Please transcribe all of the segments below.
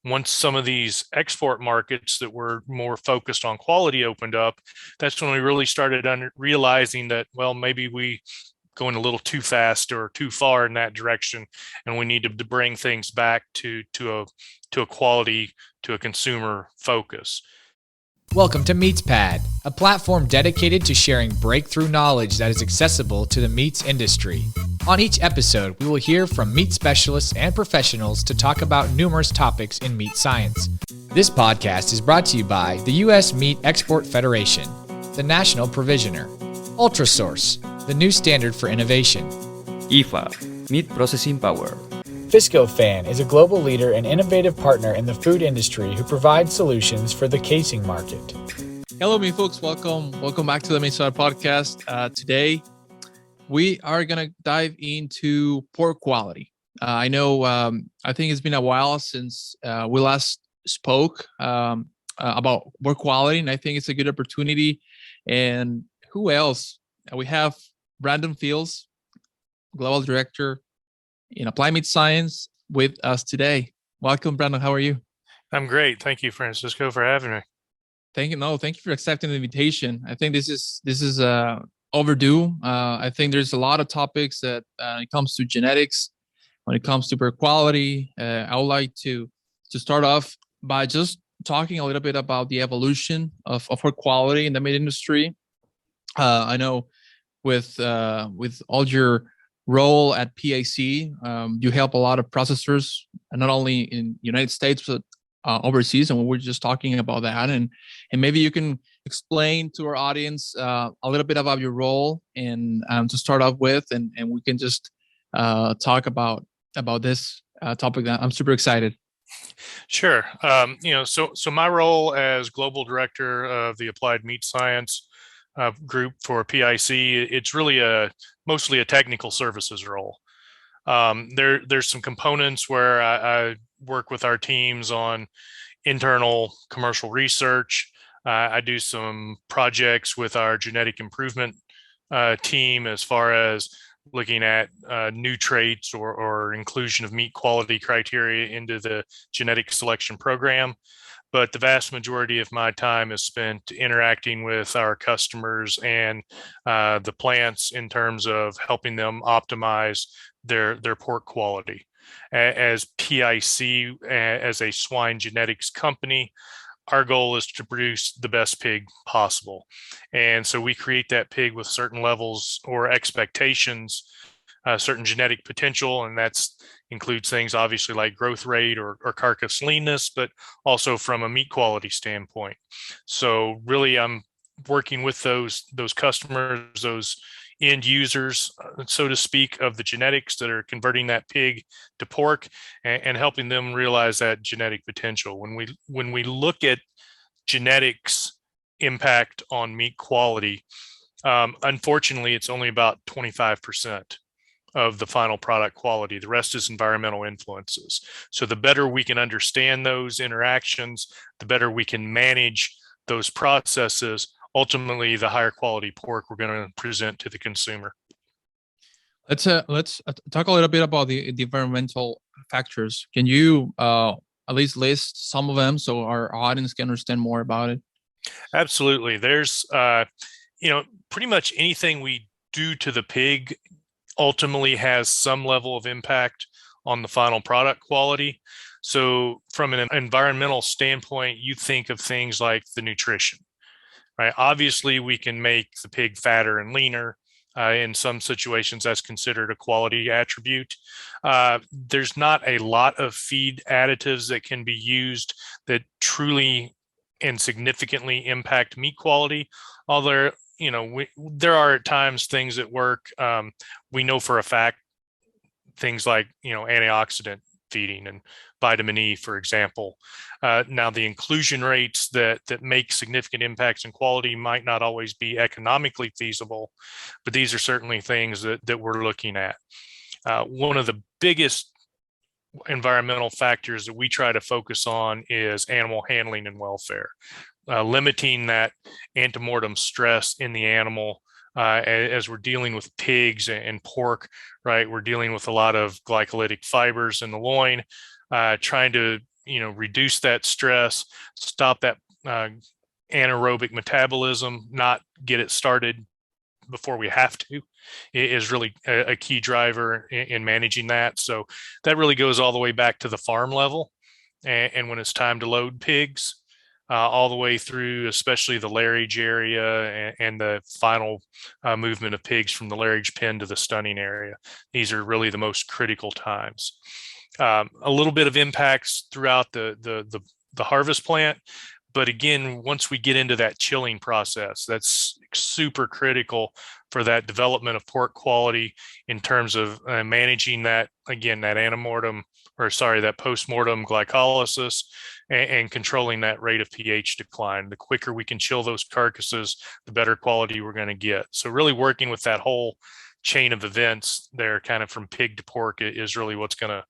once some of these export markets that were more focused on quality opened up, that's when we really started realizing that, well, maybe we going a little too fast or too far in that direction, and we need to bring things back to a quality, to a consumer focus. Welcome to MeatsPad, a platform dedicated to sharing breakthrough knowledge that is accessible to the meats industry. On each episode, we will hear from meat specialists and professionals to talk about numerous topics in meat science. This podcast is brought to you by the U.S. Meat Export Federation, the National Provisioner, Ultrasource, the new standard for innovation, IFA, Meat Processing Power. Viscofan is a global leader and innovative partner in the food industry who provides solutions for the casing market. Hello, meat folks. Welcome back to the MeatsPad podcast. Today, we are going to dive into pork quality. I know, I think it's been a while since we last spoke about pork quality, and I think it's a good opportunity. And who else? We have Brandon Fields, Global Director in Applied Meat Science, with us today. Welcome, Brandon. How are you? I'm great. Thank you, Francisco, for having me. Thank you for accepting the invitation. I think this is overdue. I think there's a lot of topics that when it comes to genetics, when it comes to pork quality. I would like to start off by just talking a little bit about the evolution of pork quality in the meat industry. I know with all your role at PIC, you help a lot of processors, not only in United States but overseas, and we're just talking about that. And maybe you can explain to our audience a little bit about your role, and to start off with, and we can just talk about this topic. That I'm super excited. Sure. So my role as global director of the Applied Meat Science group for PIC, it's really mostly a technical services role. There's some components where I work with our teams on internal commercial research. I do some projects with our genetic improvement team as far as looking at new traits or inclusion of meat quality criteria into the genetic selection program. But the vast majority of my time is spent interacting with our customers and the plants in terms of helping them optimize their pork quality. As PIC, as a swine genetics company, our goal is to produce the best pig possible. And so we create that pig with certain levels or expectations, certain genetic potential, and that's includes things obviously like growth rate or carcass leanness, but also from a meat quality standpoint. So really, I'm working with those customers, those end users, so to speak, of the genetics that are converting that pig to pork, and helping them realize that genetic potential. When we look at genetics impact on meat quality, unfortunately, it's only about 25% of the final product quality. The rest is environmental influences. So the better we can understand those interactions, the better we can manage those processes, ultimately the higher quality pork we're going to present to the consumer. Let's talk a little bit about the environmental factors. Can you at least list some of them so our audience can understand more about it? Absolutely. There's pretty much anything we do to the pig ultimately has some level of impact on the final product quality. So from an environmental standpoint, you think of things like the nutrition, right? Obviously, we can make the pig fatter and leaner. In some situations, that's considered a quality attribute. There's not a lot of feed additives that can be used that truly and significantly impact meat quality, although there are at times things that work. We know for a fact things like antioxidant feeding and vitamin E, for example. Now the inclusion rates that make significant impacts in quality might not always be economically feasible, but these are certainly things that we're looking at. One of the biggest environmental factors that we try to focus on is animal handling and welfare. Limiting that antemortem stress in the animal, as we're dealing with pigs and pork, right? We're dealing with a lot of glycolytic fibers in the loin, trying to reduce that stress, stop that anaerobic metabolism, not get it started before we have to, is really a key driver in managing that. So that really goes all the way back to the farm level, and when it's time to load pigs, all the way through, especially the lairage area and the final movement of pigs from the lairage pen to the stunning area. These are really the most critical times. A little bit of impacts throughout the harvest plant, but again, once we get into that chilling process, that's super critical for that development of pork quality in terms of managing that, again, that that postmortem glycolysis, and controlling that rate of pH decline. The quicker we can chill those carcasses, the better quality we're going to get. So really working with that whole chain of events there, kind of from pig to pork, is really what's going to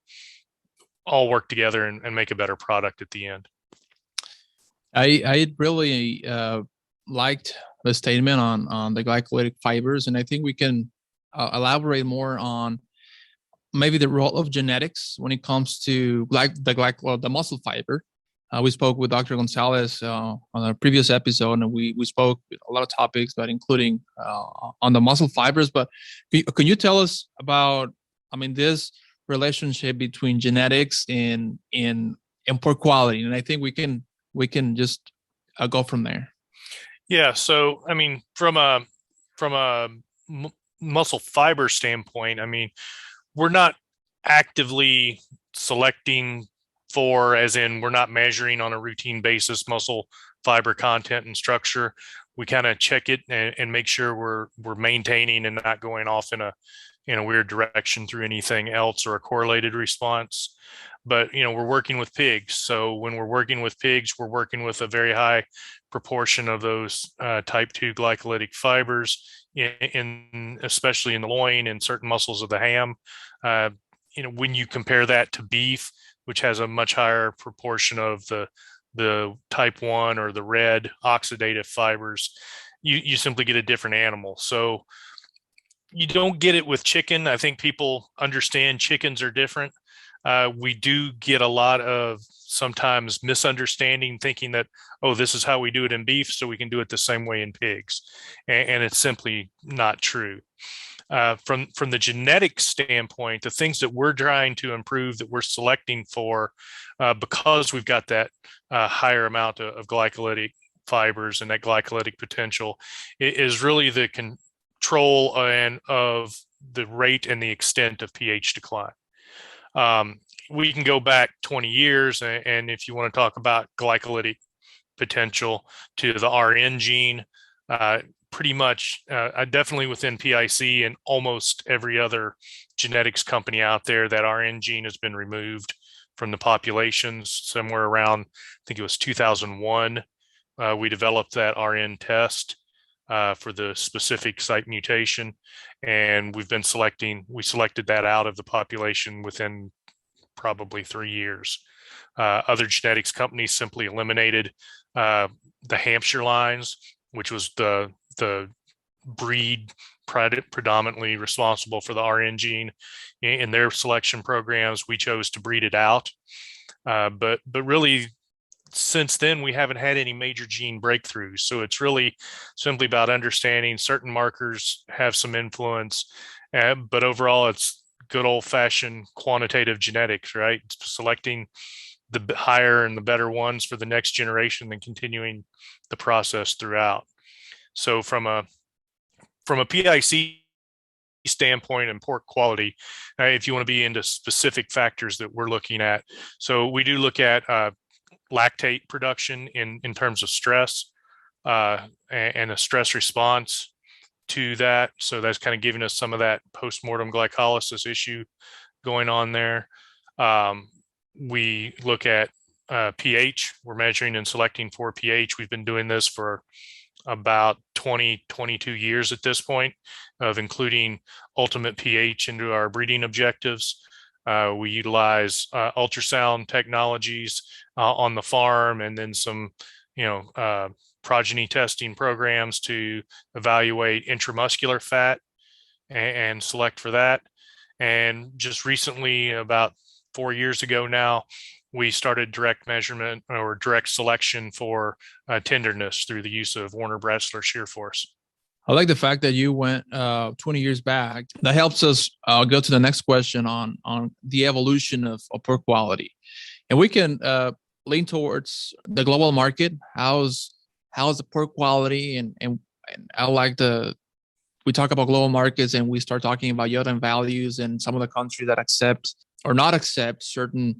all work together and make a better product at the end. I really liked the statement on the glycolytic fibers, and I think we can elaborate more on maybe the role of genetics when it comes to the muscle fiber. We spoke with Dr. Gonzalez on a previous episode, and we spoke a lot of topics, but including on the muscle fibers. But can you tell us about, this relationship between genetics and pork quality? And I think we can just go from there. Yeah. So, from a muscle fiber standpoint, we're not actively selecting for, as in we're not measuring on a routine basis muscle fiber content and structure. We kind of check it and make sure we're maintaining and not going off in a weird direction through anything else or a correlated response. But we're working with pigs, so when we're working with pigs, we're working with a very high proportion of those type 2 glycolytic fibers, especially in the loin and certain muscles of the ham. When you compare that to beef, which has a much higher proportion of the type 1 or the red oxidative fibers, you simply get a different animal. So you don't get it with chicken. I think people understand chickens are different. We do get a lot of sometimes misunderstanding, thinking that, oh, this is how we do it in beef, so we can do it the same way in pigs. And it's simply not true. From the genetic standpoint, the things that we're trying to improve, that we're selecting for, because we've got that higher amount of glycolytic fibers and that glycolytic potential, is really the control of the rate and the extent of pH decline. We can go back 20 years, and if you want to talk about glycolytic potential to the RN gene, pretty much definitely within PIC and almost every other genetics company out there, that RN gene has been removed from the populations somewhere around, I think it was 2001. We developed that RN test for the specific site mutation, and we selected that out of the population within probably 3 years. Other genetics companies simply eliminated the Hampshire lines, which was the breed predominantly responsible for the RN gene in their selection programs. We chose to breed it out, but really, since then, we haven't had any major gene breakthroughs. So it's really simply about understanding certain markers have some influence, but overall, it's good old-fashioned quantitative genetics, right? Selecting the higher and the better ones for the next generation, and continuing the process throughout. So from a PIC standpoint and pork quality, if you want to be into specific factors that we're looking at, so we do look at lactate production in terms of stress and a stress response to that. So that's kind of giving us some of that postmortem glycolysis issue going on there. We look at pH. We're measuring and selecting for pH. We've been doing this for about 22 years at this point, of including ultimate pH into our breeding objectives. We utilize ultrasound technologies on the farm, and then some, progeny testing programs to evaluate intramuscular fat and select for that. And just recently, about 4 years ago now, we started direct measurement or direct selection for tenderness through the use of Warner Bressler shear force. I like the fact that you went 20 years back. That helps us go to the next question on the evolution of pork quality, and we can lean towards the global market. How's the pork quality, and I like we talk about global markets and we start talking about yield and values and some of the countries that accept or not accept certain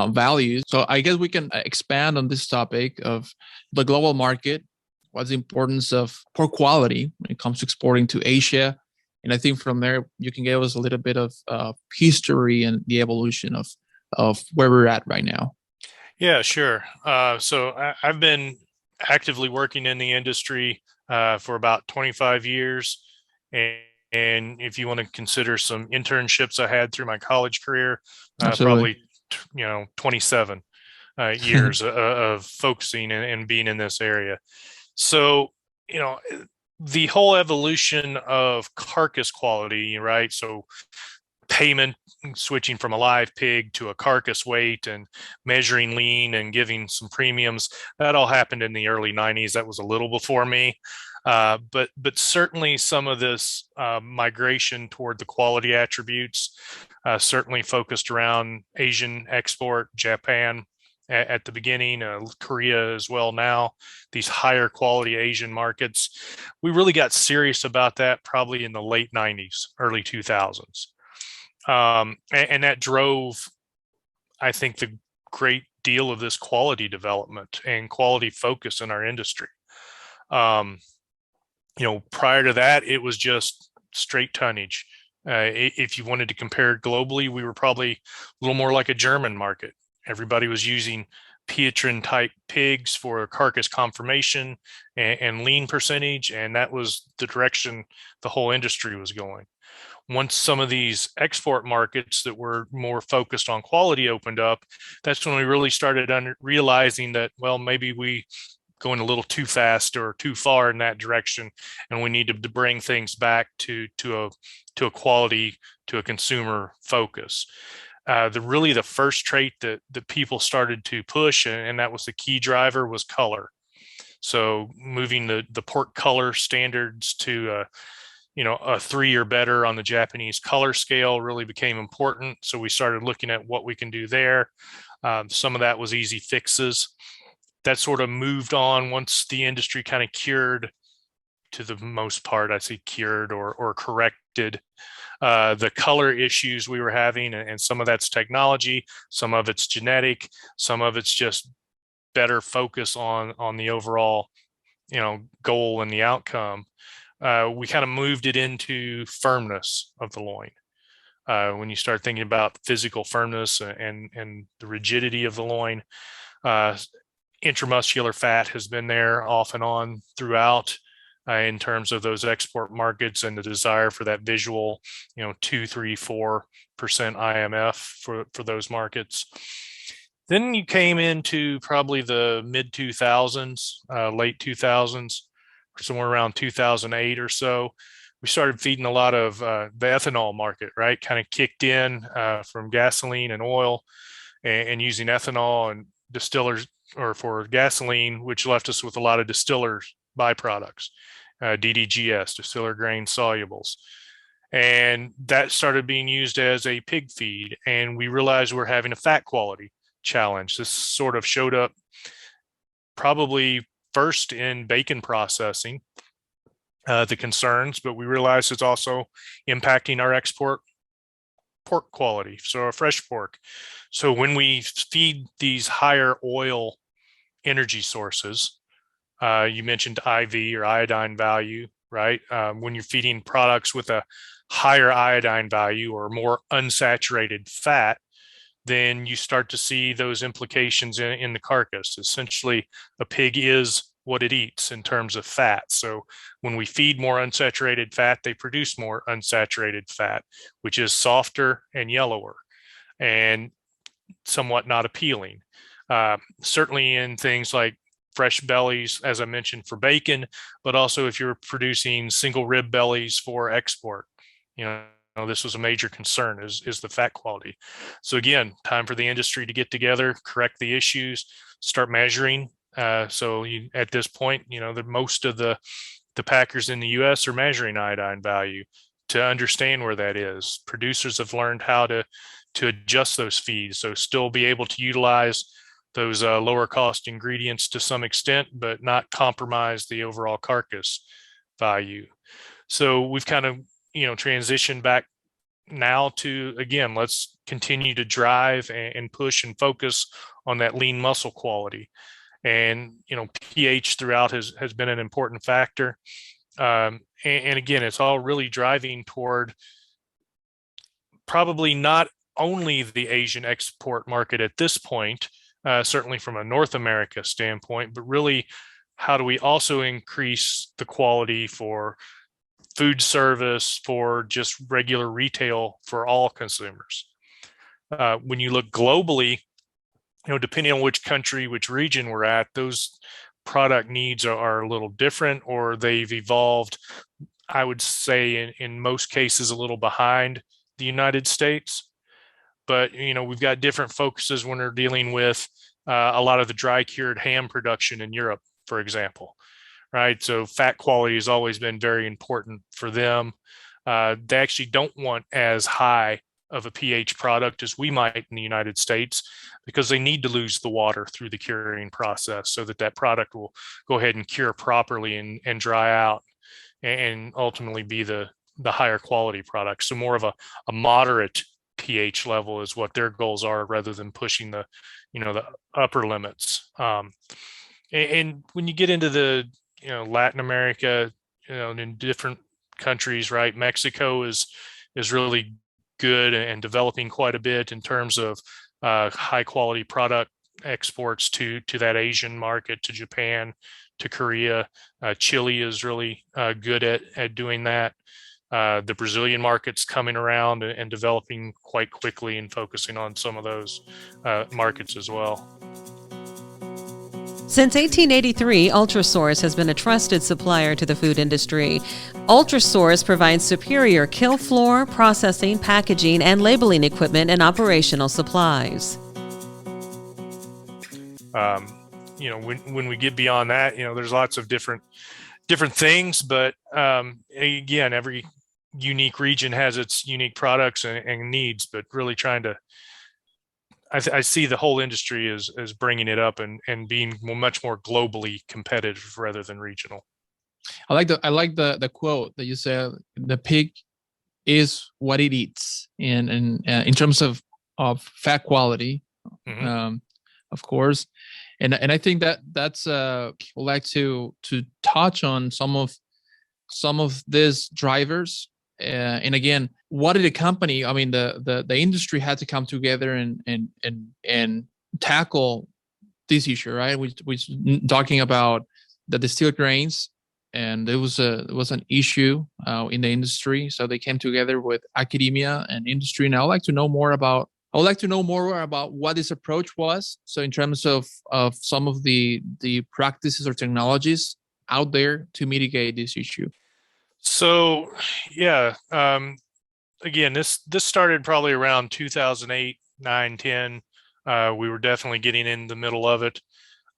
values. So I guess we can expand on this topic of the global market. What's the importance of pork quality when it comes to exporting to Asia? And I think from there, you can give us a little bit of history and the evolution of where we're at right now. Yeah, sure. I've been actively working in the industry for about 25 years. And if you want to consider some internships I had through my college career, Absolutely. probably, 27 years of focusing and being in this area. So, you know, the whole evolution of carcass quality, right? So payment, switching from a live pig to a carcass weight and measuring lean and giving some premiums, that all happened in the early 90s. That was a little before me. But certainly some of this migration toward the quality attributes certainly focused around Asian export, Japan at the beginning, Korea as well now, these higher quality Asian markets. We really got serious about that probably in the late 90s, early 2000s. And that drove, I think, the great deal of this quality development and quality focus in our industry. Prior to that, it was just straight tonnage. If you wanted to compare globally, we were probably a little more like a German market. Everybody was using Pietrin type pigs for carcass conformation and lean percentage, and that was the direction the whole industry was going. Once some of these export markets that were more focused on quality opened up, that's when we really started realizing that, well, maybe we going a little too fast or too far in that direction, and we need to bring things back to a quality, to a consumer focus. The first trait that people started to push, and that was the key driver, was color. So moving the pork color standards to a 3 or better on the Japanese color scale really became important. So we started looking at what we can do there. Some of that was easy fixes. That sort of moved on once the industry kind of cured, to the most part, I say cured or corrected the color issues we were having. And some of that's technology, some of it's genetic, some of it's just better focus on the overall, goal and the outcome. We kind of moved it into firmness of the loin. When you start thinking about physical firmness and the rigidity of the loin, intramuscular fat has been there off and on throughout in terms of those export markets and the desire for that visual, 2, 3, 4% IMF for those markets. Then you came into probably the mid 2000s, late 2000s, somewhere around 2008 or so. We started feeding a lot of the ethanol market, right? Kind of kicked in from gasoline and oil, and using ethanol and distillers, or for gasoline, which left us with a lot of distillers byproducts, DDGS, distiller grain solubles. And that started being used as a pig feed. And we realized we're having a fat quality challenge. This sort of showed up probably first in bacon processing, the concerns, but we realized it's also impacting our export pork quality, so our fresh pork. So when we feed these higher oil energy sources, you mentioned IV or iodine value, right? When you're feeding products with a higher iodine value or more unsaturated fat, then you start to see those implications in the carcass. Essentially, a pig is what it eats in terms of fat. So when we feed more unsaturated fat, they produce more unsaturated fat, which is softer and yellower and somewhat not appealing. Certainly in things like fresh bellies, as I mentioned, for bacon, but also if you're producing single rib bellies for export, this was a major concern is the fat quality. So again, time for the industry to get together, correct the issues, start measuring. At this point, most of the packers in the U.S. are measuring iodine value to understand where that is. Producers have learned how to adjust those feeds, so still be able to utilize those lower cost ingredients to some extent, but not compromise the overall carcass value. So we've kind of transitioned back now to, again, let's continue to drive and push and focus on that lean muscle quality. And pH throughout has been an important factor. And again, it's all really driving toward probably not only the Asian export market at this point, certainly from a North America standpoint, but really how do we also increase the quality for food service, for just regular retail for all consumers. When you look globally, depending on which country, which region we're at, those product needs are a little different, or they've evolved, I would say in most cases, a little behind the United States. But, we've got different focuses when we're dealing with a lot of the dry cured ham production in Europe, for example, right? So fat quality has always been very important for them. They actually don't want as high of a pH product as we might in the United States, because they need to lose the water through the curing process so that product will go ahead and cure properly and dry out and ultimately be the higher quality product. So more of a moderate pH level is what their goals are, rather than pushing the upper limits. And when you get into the Latin America, in different countries, right? Mexico is really good and developing quite a bit in terms of high quality product exports to that Asian market, to Japan, to Korea. Chile is really good at doing that. The Brazilian market's coming around and developing quite quickly and focusing on some of those markets as well. Since 1883, Ultrasource has been a trusted supplier to the food industry. Ultrasource provides superior kill floor, processing, packaging, and labeling equipment and operational supplies. When we get beyond that, there's lots of different things, but again, every unique region has its unique products and needs, but really trying to, I see the whole industry as bringing it up and being much more globally competitive rather than regional. I like the quote that you said: "The pig is what it eats," and in terms of fat quality, Mm-hmm. of course, and I think that's I'd like to touch on some of these drivers. And again, what did the company? I mean, the industry had to come together and tackle this issue, right? We talking about the distilled grains, and it was an issue in the industry. So they came together with academia and industry. And I would like to know more about what this approach was. So in terms of some of the practices or technologies out there to mitigate this issue. So, yeah, again, this started probably around 2008, 9, 10. We were definitely getting in the middle of it.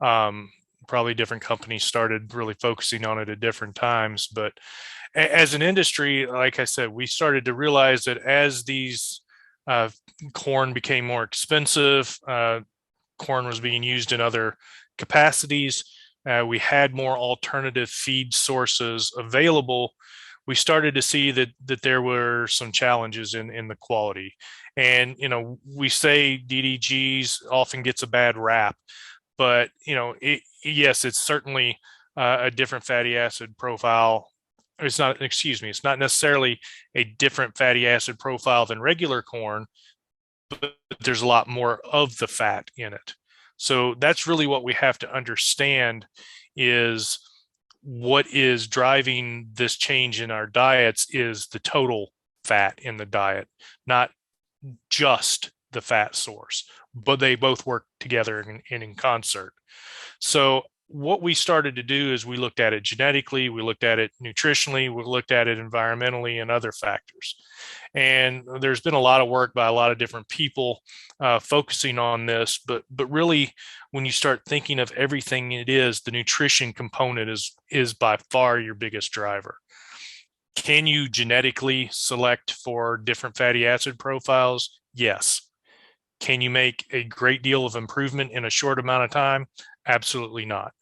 Probably different companies started really focusing on it at different times. But as an industry, like I said, we started to realize that as these corn became more expensive, corn was being used in other capacities. We had more alternative feed sources available. We started to see that there were some challenges in the quality. And, we say DDGs often gets a bad rap, but, yes, it's certainly a different fatty acid profile. It's not necessarily a different fatty acid profile than regular corn, but there's a lot more of the fat in it. So that's really what we have to understand, is what is driving this change in our diets is the total fat in the diet, not just the fat source, but they both work together and in concert. So what we started to do is we looked at it genetically, we looked at it nutritionally, we looked at it environmentally and other factors. And there's been a lot of work by a lot of different people focusing on this, but really, when you start thinking of everything it is, the nutrition component is by far your biggest driver. Can you genetically select for different fatty acid profiles? Yes. Can you make a great deal of improvement in a short amount of time? Absolutely not.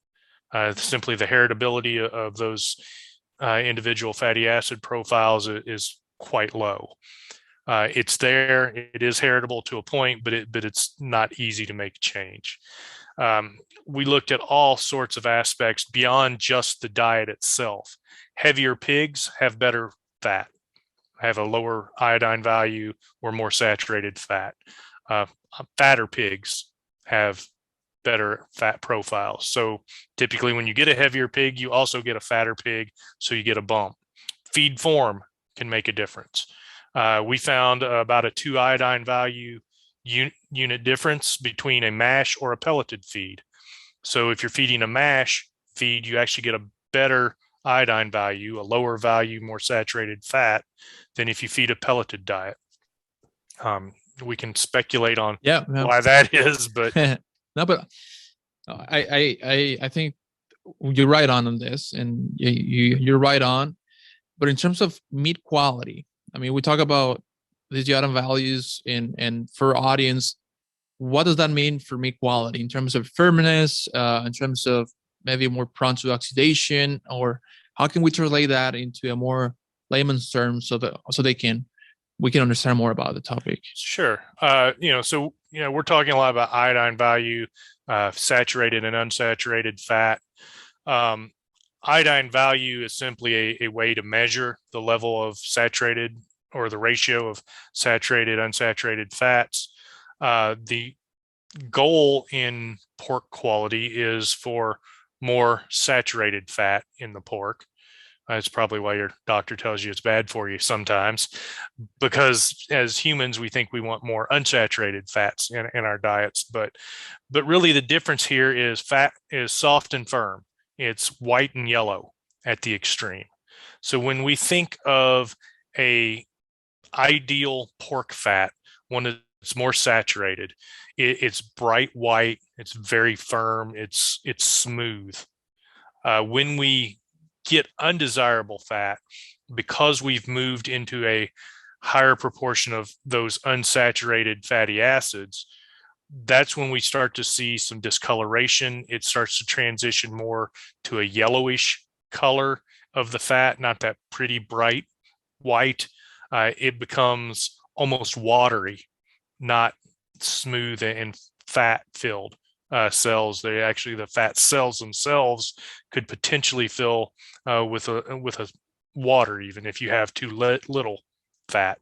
Simply the heritability of those individual fatty acid profiles is quite low. It's there. It is heritable to a point, but it's not easy to make change. We looked at all sorts of aspects beyond just the diet itself. Heavier pigs have better fat, have a lower iodine value or more saturated fat. Fatter pigs have better fat profiles. So typically when you get a heavier pig, you also get a fatter pig, so you get a bump. Feed form can make a difference. We found about a 2 iodine value unit difference between a mash or a pelleted feed. So if you're feeding a mash feed, you actually get a better iodine value, a lower value, more saturated fat than if you feed a pelleted diet. We can speculate on why that is, but no, but I think you're right on this, and you're right on. But in terms of meat quality, I mean, we talk about these iodine values, and for audience, what does that mean for meat quality in terms of firmness, in terms of maybe more prone to oxidation, or how can we translate that into a more layman's terms so we can understand more about the topic? Sure. We're talking a lot about iodine value, saturated and unsaturated fat. Iodine value is simply a way to measure the level of saturated or the ratio of saturated, unsaturated fats. The goal in pork quality is for more saturated fat in the pork. That's probably why your doctor tells you it's bad for you sometimes, because as humans, we think we want more unsaturated fats in our diets. But really the difference here is fat is soft and firm. It's white and yellow at the extreme. So when we think of a ideal pork fat, one that's more saturated, it's bright white, it's very firm, it's smooth. When we get undesirable fat, because we've moved into a higher proportion of those unsaturated fatty acids, that's when we start to see some discoloration. It starts to transition more to a yellowish color of the fat, not that pretty bright white. It becomes almost watery, not smooth and fat filled cells. The fat cells themselves could potentially fill with a water, even if you have too little fat.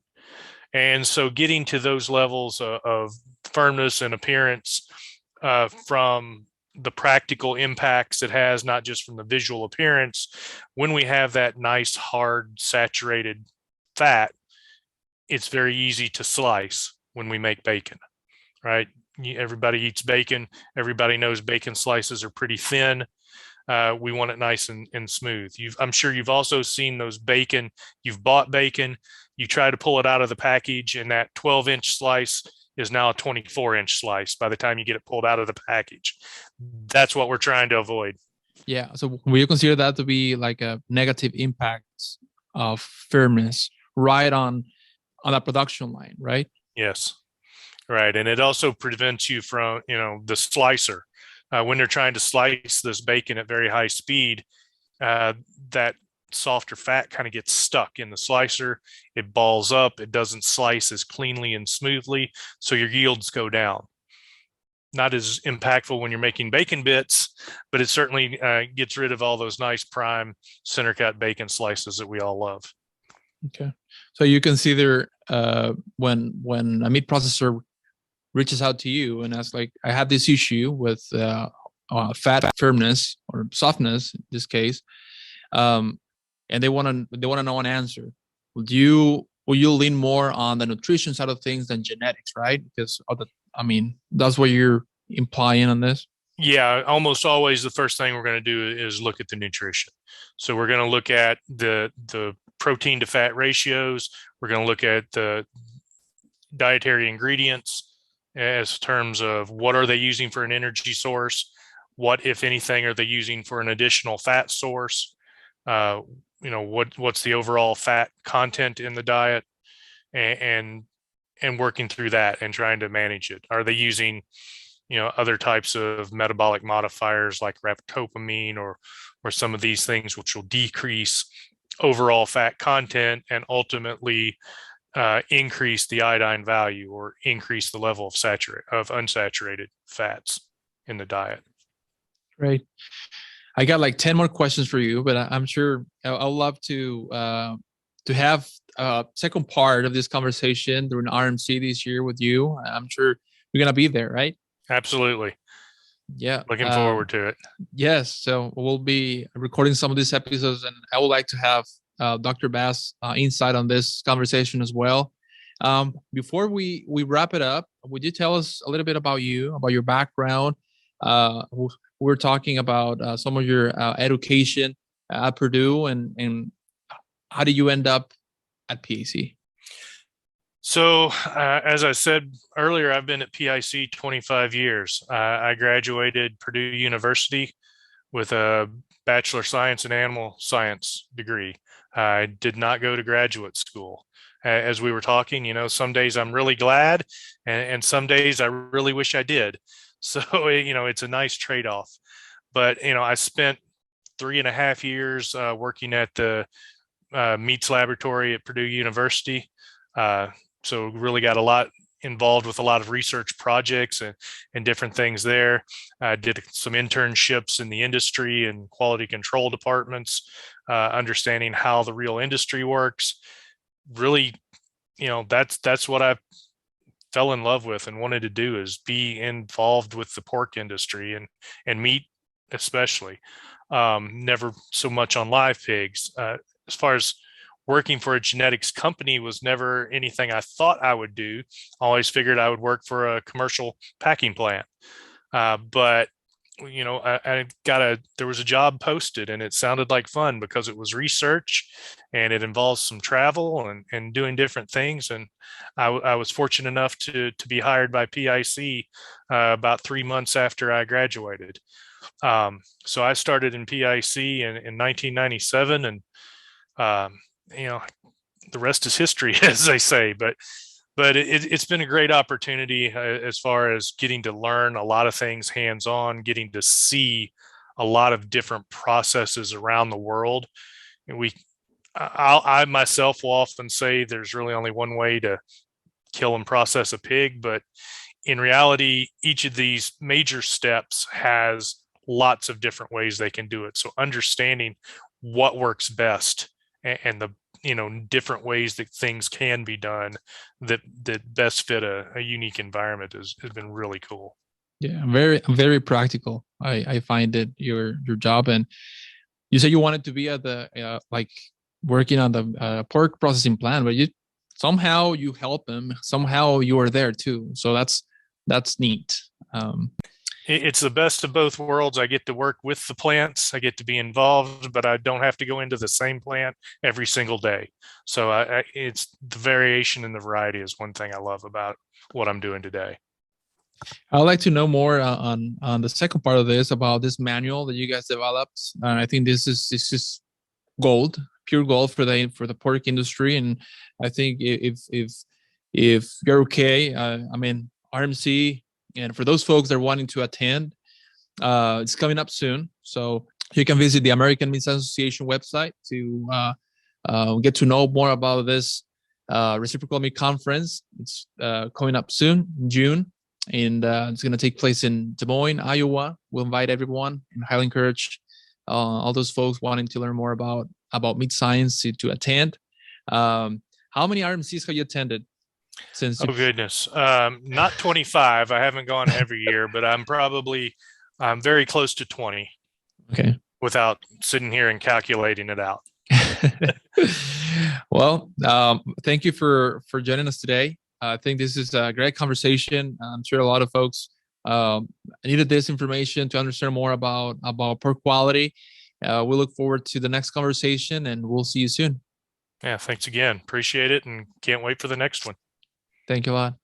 And so getting to those levels of firmness and appearance from the practical impacts it has, not just from the visual appearance, when we have that nice, hard, saturated fat, it's very easy to slice when we make bacon, right? Everybody eats bacon. Everybody knows bacon slices are pretty thin. We want it nice and smooth. I'm sure you've also seen those bacon. You've bought bacon. You try to pull it out of the package, and that 12-inch slice is now a 24-inch slice by the time you get it pulled out of the package. That's what we're trying to avoid. Yeah. So will you consider that to be like a negative impact of firmness right on that production line, right? Yes. Right. And it also prevents you from, the slicer. When they're trying to slice this bacon at very high speed, that softer fat kind of gets stuck in the slicer. It balls up. It doesn't slice as cleanly and smoothly. So your yields go down. Not as impactful when you're making bacon bits, but it certainly gets rid of all those nice prime center cut bacon slices that we all love. Okay. So you consider when a meat processor reaches out to you and asks, like, I have this issue with fat firmness or softness in this case, and they want to know an answer. Will you lean more on the nutrition side of things than genetics, right? Because that's what you're implying on this. Yeah, almost always the first thing we're going to do is look at the nutrition. So we're going to look at the protein to fat ratios. We're going to look at the dietary ingredients as terms of what are they using for an energy source, what if anything are they using for an additional fat source, uh, what's the overall fat content in the diet, and and working through that and trying to manage it. Are they using other types of metabolic modifiers like ractopamine or some of these things which will decrease overall fat content and ultimately increase the iodine value or increase the level of unsaturated fats in the diet. Right. I got like 10 more questions for you, but I'm sure I'd love to have a second part of this conversation during RMC this year with you. I'm sure you're gonna be there, right? Absolutely. Yeah. Looking forward to it. Yes. So we'll be recording some of these episodes, and I would like to have Dr. Bass insight on this conversation as well. Before we wrap it up, would you tell us a little bit about you, about your background? We're talking about some of your education at Purdue, and how did you end up at PAC? So, as I said earlier, I've been at PIC 25 years. I graduated Purdue University with a Bachelor of Science in Animal Science degree. I did not go to graduate school. As we were talking, some days I'm really glad, and some days I really wish I did. So, it's a nice trade-off. But, I spent 3.5 years working at the meats laboratory at Purdue University. So really got a lot involved with a lot of research projects and different things there. I did some internships in the industry and quality control departments, understanding how the real industry works. Really, that's what I fell in love with and wanted to do, is be involved with the pork industry and meat especially. Never so much on live pigs. As far as working for a genetics company was never anything I thought I would do. I always figured I would work for a commercial packing plant. But there was a job posted and it sounded like fun because it was research and it involves some travel and doing different things. And I was fortunate enough to be hired by PIC about 3 months after I graduated. So I started in PIC in 1997, and the rest is history, as they say. But it's been a great opportunity as far as getting to learn a lot of things hands-on, getting to see a lot of different processes around the world. And I myself will often say there's really only one way to kill and process a pig, but in reality, each of these major steps has lots of different ways they can do it. So understanding what works best and the different ways that things can be done that best fit a unique environment has been really cool. Yeah, very very practical. I find it your job, and you said you wanted to be at the like working on the pork processing plant, but somehow you help them. Somehow you are there too. So that's neat. It's the best of both worlds. I get to work with the plants. I get to be involved, but I don't have to go into the same plant every single day. So it's the variation and the variety is one thing I love about what I'm doing today. I'd like to know more on the second part of this, about this manual that you guys developed. I think this is gold, pure gold for the pork industry. And I think if you're okay, I mean, RMC, and for those folks that are wanting to attend, it's coming up soon. So you can visit the American Meat Association website to get to know more about this reciprocal meat conference. It's coming up soon in June, and it's going to take place in Des Moines, Iowa. We'll invite everyone and highly encourage all those folks wanting to learn more about meat science to attend. How many RMCs have you attended? Oh goodness, not 25. I haven't gone every year, but I'm very close to 20. Okay. Without sitting here and calculating it out. Well, thank you for joining us today. I think this is a great conversation. I'm sure a lot of folks I needed this information to understand more about pork quality. We look forward to the next conversation, and we'll see you soon. Yeah, thanks again. Appreciate it, and can't wait for the next one. Thank you a lot.